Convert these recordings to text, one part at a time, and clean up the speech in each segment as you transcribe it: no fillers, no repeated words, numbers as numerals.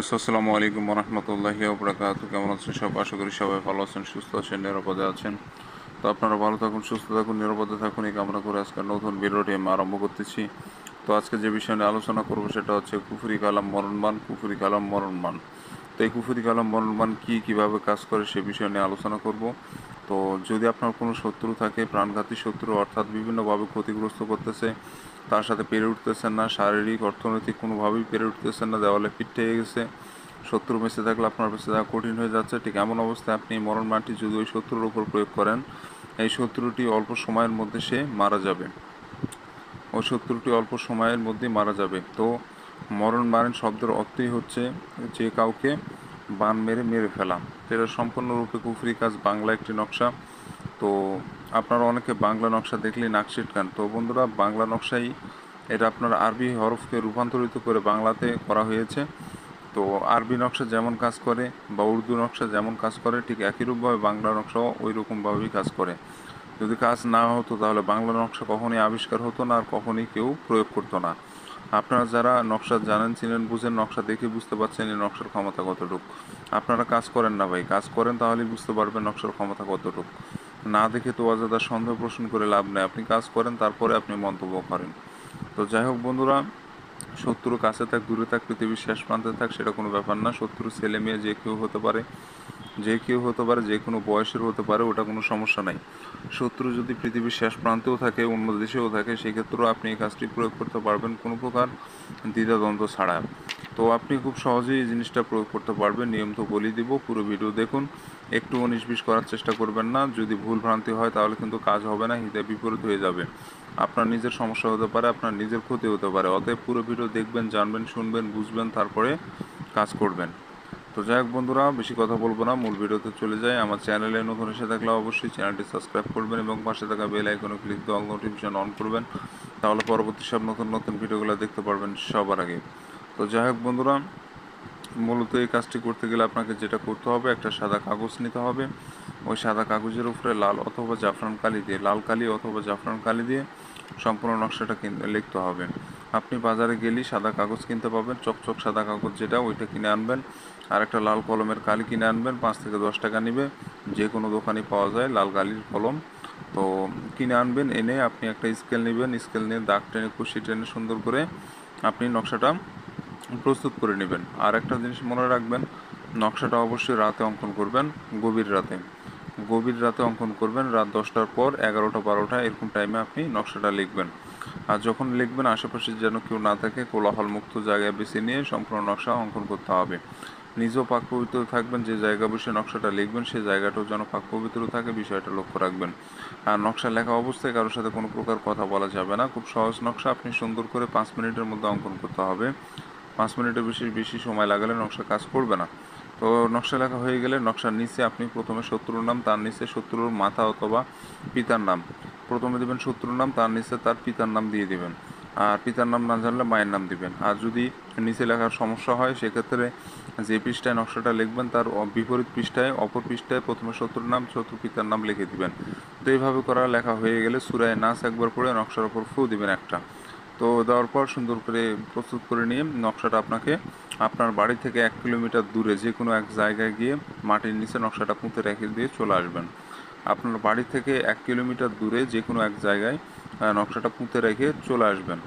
আসসালামু আলাইকুম রহমতুল্লাহি ওবরাকাতু। কেমন আছেন সব? আশা করি সবাই ভালো আছেন, সুস্থ আছেন, নিরাপদে আছেন। তো আপনারা ভালো থাকুন, সুস্থ থাকুন, নিরাপদে থাকুন, এই কামনা করে আজকের নতুন ভিডিওটি আমি আরম্ভ করতেছি। তো আজকে যে বিষয় নিয়ে আলোচনা করব সেটা হচ্ছে কুফরি কালাম মরণবান। কুফরি কালাম মরণবান, তো এই কুফরি কালাম মরণবান কীভাবে কাজ করে সে বিষয় নিয়ে আলোচনা করব। তো যদি আপনার কোনো শত্রু থাকে, প্রাণঘাতী শত্রু, অর্থাৎ বিভিন্নভাবে ক্ষতিগ্রস্ত করতেছে, তার সাথে পেরে উঠতেছেন না, শারীরিক অর্থনৈতিক কোনোভাবেই পেরে উঠতেছেন না, দেওয়ালে পিঠ ঠেকে গেছে, শত্রু বেঁচে থাকলে আপনার বেঁচে থাকা কঠিন হয়ে যাচ্ছে, ঠিক এমন অবস্থায় আপনি মরণ বাণটি যদি ওই শত্রুর উপর প্রয়োগ করেন, এই শত্রুটি অল্প সময়ের মধ্যে সে মারা যাবে। ওই শত্রুটি অল্প সময়ের মধ্যে মারা যাবে। তো মরণ বাণ শব্দের অর্থই হচ্ছে যে কাউকে বান মেরে মেরে ফেলা। এটা সম্পূর্ণরূপে কুফরি কাজ, বাংলা একটি নকশা। তো আপনারা অনেকে বাংলা নকশা দেখলেই নাক ছিটকান। তো বন্ধুরা, বাংলা নকশাই এটা আপনার আরবি হরফকে রূপান্তরিত করে বাংলাতে করা হয়েছে। তো আরবি নকশা যেমন কাজ করে বা উর্দু নকশা যেমন কাজ করে, ঠিক একই রূপভাবে বাংলা নকশাও ওই রকমভাবেই কাজ করে। যদি কাজ না হতো তাহলে বাংলা নকশা কখনই আবিষ্কার হতো না, আর কখনই কেউ প্রয়োগ করতো না। আপনারা যারা নকশা জানেন, চিনেন, বুঝেন, নকশা দেখে বুঝতে পারছেন এই নকশার ক্ষমতা কতটুকু। আপনারা কাজ করেন না ভাই, কাজ করেন তাহলেই বুঝতে পারবেন নকশার ক্ষমতা কতটুকু। না দেখে তো অযথা সন্দেহ পোষণ করে লাভ নেই। আপনি কাজ করেন, তারপরে আপনি মন্তব্য করেন। তো যাই হোক বন্ধুরা, শত্রু কাছে থাক, দূরে থাক, পৃথিবীর শেষ প্রান্তে থাক, সেটা কোনো ব্যাপার না। শত্রু ছেলে মেয়ে যে কেউ হতে পারে, যে কেউ হতে পারে, যে কোনো বয়সের হতে পারে, ওটা কোনো সমস্যা নাই। শত্রু যদি পৃথিবীর শেষ প্রান্তেও থাকে, অন্য দেশেও থাকে, সেক্ষেত্রেও আপনি এই কাজটি প্রয়োগ করতে পারবেন কোনো প্রকার দ্বিধাদ্বন্দ্ব ছাড়া। তো আপনি খুব সহজেই এই জিনিসটা প্রয়োগ করতে পারবেন। নিয়ম তো বলি দিব, পুরো ভিডিও দেখুন, একটু 19-20 করার চেষ্টা করবেন না। যদি ভুল ভ্রান্তি হয় তাহলে কিন্তু কাজ হবে না, হিতে বিপরীত হয়ে যাবে। আপনার নিজের সমস্যা হতে পারে, আপনার নিজের ক্ষতি হতে পারে। অতএব পুরো ভিডিও দেখবেন, জানবেন, শুনবেন, বুঝবেন, তারপরে কাজ করবেন। তো যাই হোক বন্ধুরা, বেশি কথা বলবো না, মূল ভিডিওতে চলে যাই। আমার চ্যানেলে নতুন এসে থাকলে অবশ্যই চ্যানেলটি সাবস্ক্রাইব করবেন এবং পাশে থাকা বেল আইকনে ক্লিক দিয়ে অল নোটিফিকেশন অন করবেন। তাহলে পরবর্তী সব নতুন নতুন ভিডিওগুলো দেখতে পারবেন সবার আগে। তো যাই হোক বন্ধুরা, মূলত এই কাজটি করতে গেলে আপনাকে যেটা করতে হবে, একটা সাদা কাগজ নিতে হবে। ওই সাদা কাগজের উপরে লাল অথবা জাফরান কালি দিয়ে, লাল কালি অথবা জাফরান কালি দিয়ে সম্পূর্ণ নকশাটা লিখতে হবে। আপনি বাজারে গেলেই সাদা কাগজ কিনতে পাবেন, চকচক সাদা কাগজ যেটা, ওইটা কিনে আনবেন। আর একটা লাল কলমের কালি কিনে আনবেন, 5 থেকে 10 টাকা নিবে, যে কোনো দোকানই পাওয়া যায় লাল কালির কলম। তো কিনে আনবেন, এনে আপনি একটা স্কেল নেবেন, স্কেল নিয়ে দাগ টেনে কুশি টেনে সুন্দর করে আপনি নকশাটা প্রস্তুত করে নেবেন। আর একটা জিনিস মনে রাখবেন, নকশাটা অবশ্যই রাতে অঙ্কন করবেন, গভীর রাতে। গভীর রাতে অঙ্কন করবেন, রাত 10টার পর 11টা 12টা এরকম টাইমে আপনি নকশাটা লিখবেন। আর যখন লিখবেন আশেপাশে যেন কেউ না থাকে, কোলাহল মুক্ত জায়গায় বেছে নিয়ে সম্পূর্ণ নকশা অঙ্কন করতে হবে। নিজেও পাক পবিত্র থাকবেন, যে জায়গা বসে নকশাটা লিখবেন সেই জায়গাটাও যেন পাক পবিত্র থাকে, বিষয়টা লক্ষ্য রাখবেন। আর নকশা লেখা অবস্থায় কারোর সাথে কোনো প্রকার কথা বলা যাবে না। খুব সহজ নকশা, আপনি সুন্দর করে 5 মিনিটের মধ্যে অঙ্কন করতে হবে। 5 মিনিটের বেশি বেশি সময় লাগালে নকশা কাজ করবে না। তো নকশা লেখা হয়ে গেলে নকশার নিচে আপনি প্রথমে শত্রুর নাম, তার নিচে শত্রুর মাতা অথবা পিতার নাম। প্রথমে দেবেন শত্রুর নাম, তার নিচে তার পিতার নাম দিয়ে দেবেন। আর পিতার নাম না জানলে মায়ের নাম দিবেন। আর যদি নিচে লেখার সমস্যা হয়, সেক্ষেত্রে যে পৃষ্ঠায় নকশাটা লিখবেন তার বিপরীত পৃষ্ঠায়, অপর পৃষ্ঠায় প্রথমে শত্রুর নাম, শত্রু পিতার নাম লিখে দিবেন। তো এইভাবে করা লেখা হয়ে গেলে সূরায়ে নাস একবার পড়ে নকশার ওপর ফু দিবেন একটা। তো দেওয়ার পর সুন্দর করে প্রস্তুত করে নিয়ে নকশাটা আপনাকে আপনার বাড়ি থেকে 1 কিলোমিটার দূরে যে কোনো এক জায়গায় গিয়ে মাটির নিচে নকশাটা পুঁতে রেখে দিয়ে চলে আসবেন। আপনার বাড়ি থেকে 1 কিলোমিটার দূরে যে কোনো এক জায়গায় নকশাটা পুঁতে রেখে চলে আসবেন।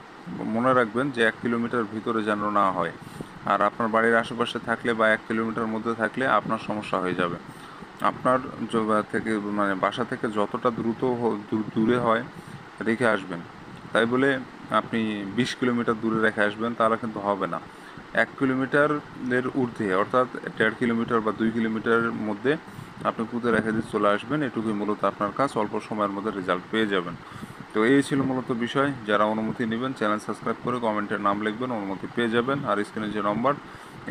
মনে রাখবেন যে 1 কিলোমিটার ভিতরে যেন না হয়। আর আপনার বাড়ির আশেপাশে থাকলে বা 1 কিলোমিটার মধ্যে থাকলে আপনার সমস্যা হয়ে যাবে। আপনার থেকে মানে বাসা থেকে যতটা দ্রুত দূরে হয় রেখে আসবেন। তাই বলে আপনি 20 কিলোমিটার দূরে রেখে আসবেন তাহলে কিন্তু হবে না। 1 কিলোমিটারের ঊর্ধ্বে, অর্থাৎ 1.5 কিলোমিটার বা 2 কিলোমিটারের মধ্যে আপনি পুঁতে রেখে দিয়ে চলে আসবেন। এটুকুই মূলত আপনার কাজ, অল্প সময়ের মধ্যে রেজাল্ট পেয়ে যাবেন। তো এই ছিল মূলত বিষয়। যারা অনুমতি নেবেন চ্যানেল সাবস্ক্রাইব করে কমেন্টের নাম লিখবেন, অনুমতি পেয়ে যাবেন। আর স্ক্রিনে যে নম্বর,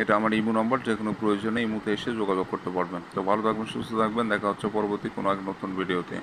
এটা আমার ইমো নম্বর, যে কোনো প্রয়োজনে ইমোতে এসে যোগাযোগ করতে পারবেন। তো ভালো থাকবেন, সুস্থ থাকবেন, দেখা হচ্ছে পরবর্তী কোনো এক নতুন ভিডিওতে।